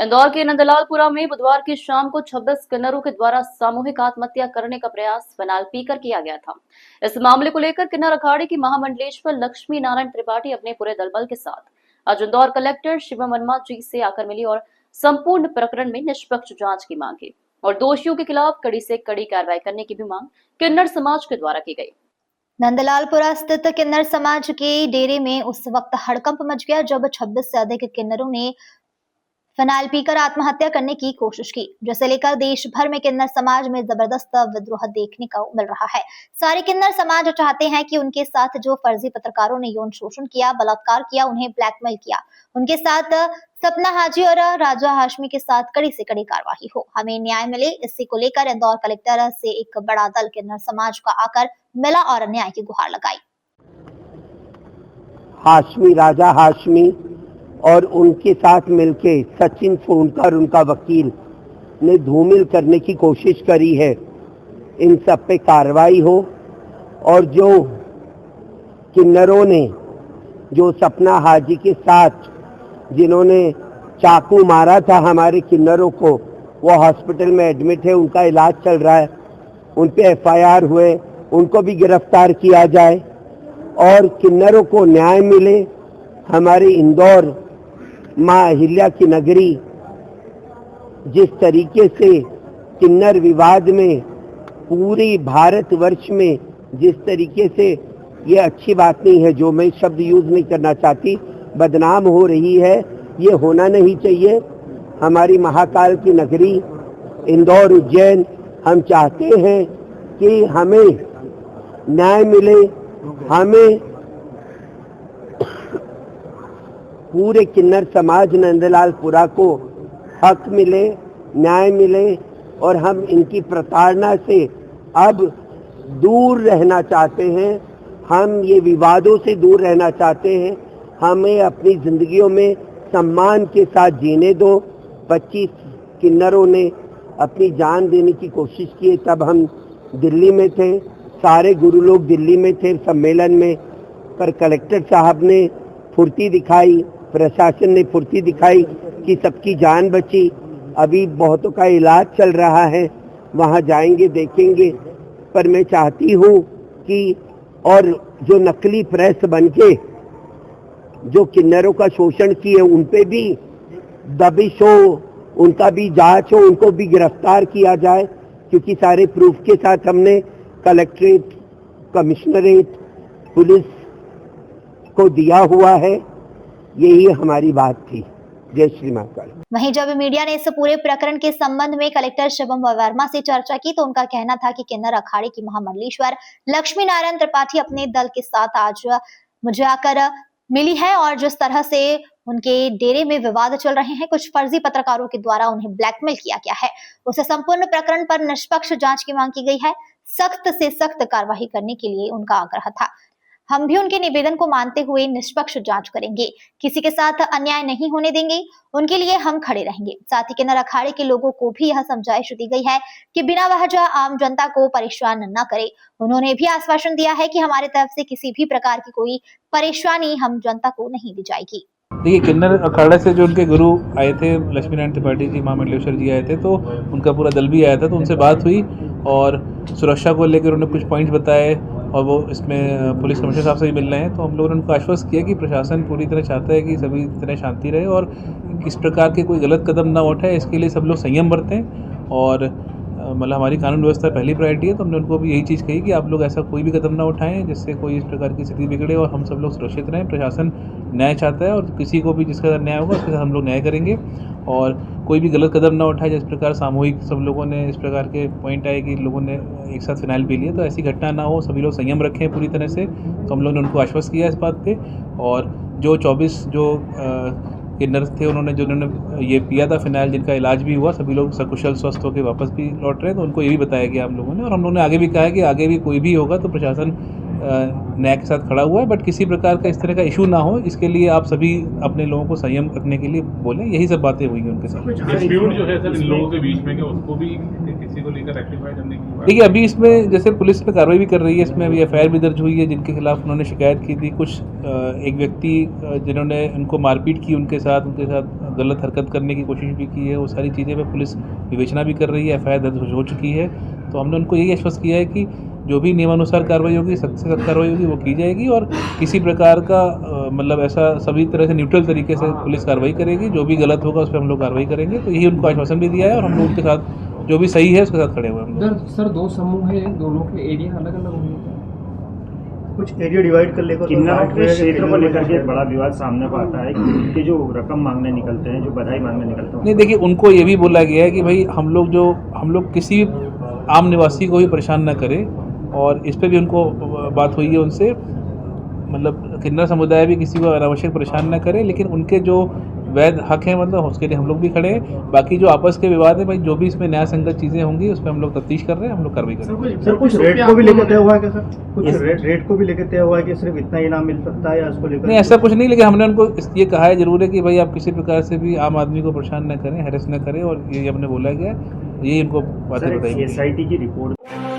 इंदौर के नंदलालपुरा में बुधवार की शाम को 26 किन्नरों के द्वारा सामूहिक आत्महत्या करने का प्रयास फिनाइल पीकर किया गया था। इस मामले को लेकर किन्नर अखाड़े की महामंडलेश्वर लक्ष्मी नारायण त्रिपाठी अपने पूरे दलबल के साथ आज इंदौर कलेक्टर शिवम वर्मा जी से आकर मिली और संपूर्ण प्रकरण में निष्पक्ष जांच की मांग की और दोषियों के खिलाफ कड़ी से कड़ी कार्रवाई करने की भी मांग किन्नर समाज के द्वारा की गई। नंदलालपुरा स्थित किन्नर समाज के डेरे में उस वक्त हड़कंप मच गया जब 26 से अधिक किन्नरों ने फिनाइल पीकर आत्महत्या करने की कोशिश की, जिसे लेकर देश भर में किन्नर समाज में जबरदस्त विद्रोह देखने को मिल रहा है। सारे किन्नर समाज चाहते हैं कि उनके साथ जो फर्जी पत्रकारों ने यौन शोषण किया, बलात्कार किया, उन्हें ब्लैकमेल किया, उनके साथ सपना हाजी और राजा हाशमी के साथ कड़ी से कड़ी कार्रवाई हो, हमें न्याय मिले। इसी को लेकर इंदौर कलेक्टर से एक बड़ा दल किन्नर समाज का आकर मिला और न्याय की गुहार लगाई। हाशमी, राजा हाशमी और उनके साथ मिलके सचिन फोनकर उनका वकील ने धूमिल करने की कोशिश करी है। इन सब पे कार्रवाई हो और जो किन्नरों ने जो सपना हाजी के साथ जिन्होंने चाकू मारा था हमारे किन्नरों को, वो हॉस्पिटल में एडमिट है, उनका इलाज चल रहा है, उन पे FIR हुए, उनको भी गिरफ्तार किया जाए और किन्नरों को न्याय मिले। हमारे इंदौर माँ अहिल्या की नगरी जिस तरीके से किन्नर विवाद में पूरी भारतवर्ष में जिस तरीके से, ये अच्छी बात नहीं है, जो मैं शब्द यूज नहीं करना चाहती, बदनाम हो रही है, ये होना नहीं चाहिए। हमारी महाकाल की नगरी इंदौर उज्जैन, हम चाहते हैं कि हमें न्याय मिले, हमें पूरे किन्नर समाज नंदलालपुरा को हक मिले, न्याय मिले और हम इनकी प्रताड़ना से अब दूर रहना चाहते हैं। हम ये विवादों से दूर रहना चाहते हैं। हमें अपनी जिंदगियों में सम्मान के साथ जीने दो। 25 किन्नरों ने अपनी जान देने की कोशिश की, तब हम दिल्ली में थे, सारे गुरु लोग दिल्ली में थे सम्मेलन में, पर कलेक्टर साहब ने फुर्ती दिखाई, प्रशासन ने फुर्ती दिखाई कि सबकी जान बची। अभी बहुतों का इलाज चल रहा है, वहाँ जाएंगे देखेंगे। पर मैं चाहती हूँ कि और जो नकली प्रेस बनके जो किन्नरों का शोषण किए उन पे भी दबिश हो, उनका भी जांच हो, उनको भी गिरफ्तार किया जाए, क्योंकि सारे प्रूफ के साथ हमने कलेक्ट्रेट, कमिश्नरेट, पुलिस को दिया हुआ है। यही हमारी बात थी। जय श्री महाकाल। वहीं जब मीडिया ने इस पूरे प्रकरण के संबंध में कलेक्टर शिवम वर्मा से चर्चा की तो उनका कहना था कि किन्नर अखाड़े की महामंडलेश्वर लक्ष्मी नारायण त्रिपाठी अपने दल के साथ आज मुझे आकर मिली है और जिस तरह से उनके डेरे में विवाद चल रहे हैं, कुछ फर्जी पत्रकारों के द्वारा उन्हें ब्लैकमेल किया गया है, उसे संपूर्ण प्रकरण पर निष्पक्ष जांच की मांग की गई है। सख्त से सख्त कार्रवाई करने के लिए उनका आग्रह था। हम भी उनके निवेदन को मानते हुए निष्पक्ष जांच करेंगे, किसी के साथ अन्याय नहीं होने देंगे, उनके लिए हम खड़े रहेंगे। साथ ही किन्नर अखाड़े के लोगों को भी यह समझाइश दी गई है कि बिना वजह आम जनता को परेशान न करें। उन्होंने भी आश्वासन दिया है कि हमारी तरफ से किसी भी प्रकार की कोई परेशानी हम जनता को नहीं दी जाएगी। देखिए, किन्नर अखाड़ा से जो उनके गुरु आए थे, लक्ष्मी नारायण त्रिपाठी जी, महामंडलेश्वर जी आए थे, तो उनका पूरा दल भी आया था, तो उनसे बात हुई और सुरक्षा को लेकर उन्होंने कुछ पॉइंट्स बताए और वो इसमें पुलिस कमिश्नर साहब से भी मिल रहे हैं। तो हम लोगों ने उनको आश्वस्त किया कि प्रशासन पूरी तरह चाहता है कि सभी तरह शांति रहे और इस प्रकार के कोई गलत कदम ना उठाए, इसके लिए सब लोग संयम बरतें और मतलब हमारी कानून व्यवस्था पहली प्रायोरिटी है। तो हमने उनको भी यही चीज़ कही कि आप लोग ऐसा कोई भी कदम ना उठाएं जिससे कोई इस प्रकार की स्थिति बिगड़े और हम सब लोग सुरक्षित रहें। प्रशासन न्याय चाहता है और किसी को भी जिसका न्याय होगा उसके साथ हम लोग न्याय करेंगे और कोई भी गलत कदम ना उठाए। जिस प्रकार सामूहिक सब लोगों ने इस प्रकार के पॉइंट आए कि लोगों ने एक साथ फिनाइल पी लिया, तो ऐसी घटना ना हो, सभी लोग संयम रखें पूरी तरह से। तो हम लोगों ने उनको आश्वस्त किया इस बात पे। और जो 24 जो किन्नर थे जिन्होंने ये पिया था फिनाइल, जिनका इलाज भी हुआ, सभी लोग सकुशल स्वस्थ होकर वापस भी लौट रहे हैं। तो उनको ये भी बताया गया हम लोगों ने और हम लोगों ने आगे भी कहा है कि आगे भी कोई भी होगा तो प्रशासन न्याय के साथ खड़ा हुआ है, बट किसी प्रकार का इस तरह का इशू ना हो, इसके लिए आप सभी अपने लोगों को संयम रखने के लिए बोलें। यही सब बातें हुई हैं उनके साथ। डिस्प्यूट जो है सर इन लोगों के बीच में, क्या उसको भी किसी को लेकर रेक्टिफाई करने की बात? देखिए, अभी इसमें जैसे पुलिस पे कार्रवाई भी कर रही है, इसमें अभी एफआईआर भी दर्ज हुई है जिनके खिलाफ उन्होंने शिकायत की थी। कुछ एक व्यक्ति जिन्होंने उनको मारपीट की, उनके साथ गलत हरकत करने की कोशिश भी की है, वो सारी चीज़ें पे पुलिस विवेचना भी कर रही है, एफआईआर दर्ज हो चुकी है। तो हमने उनको यही आश्वस्त किया है कि जो भी नियमानुसार कार्रवाई होगी, सख्त से सख्त कार्रवाई होगी, वो की जाएगी और किसी प्रकार का मतलब ऐसा सभी तरह से न्यूट्रल तरीके से पुलिस कार्रवाई करेगी। जो भी गलत होगा उस पर हम लोग कार्रवाई करेंगे। तो यही उनको आश्वासन भी दिया है और हम लोग उनके साथ जो भी सही है उसके साथ खड़े हुए हैं हम लोग। सर दो समूह हैं, दोनों के एरिया अलग अलग होंगे, कुछ एरिया डिवाइड कर लेकर किन्नरों के क्षेत्र को लेकर के एक बड़ा विवाद सामने को आता है कि जो रकम मांगने निकलते हैं, जो बधाई मांगने निकलते हैं। नहीं, देखिए, उनको ये भी बोला गया है कि भाई हम लोग किसी आम निवासी को भी परेशान न करें और इस पे भी उनको बात हुई है उनसे। मतलब किन्नर समुदाय भी किसी को अनावश्यक परेशान न करे, लेकिन उनके जो वैध हक हैं मतलब उसके लिए हम लोग भी खड़े हैं। बाकी जो आपस के विवाद है भाई, जो भी इसमें न्याय संगत चीज़ें होंगी उस पर हम लोग तफ्तीश कर रहे हैं, हम लोग कार्रवाई कर रहे हैं। सर कुछ रेट को भी लेकर तय हुआ है क्या सर? कुछ रेट को भी लेकर तय हुआ है कि सिर्फ इतना इनाम मिल सकता है या उसको लेकर? नहीं, ऐसा कुछ नहीं, लेकिन हमने उनको ये कहा है जरूर है कि भाई आप किसी प्रकार से भी आम आदमी को परेशान न करें, हैरेस न करें, और ये हमने बोला गया, यही उनको बातें बताई। SIT की रिपोर्ट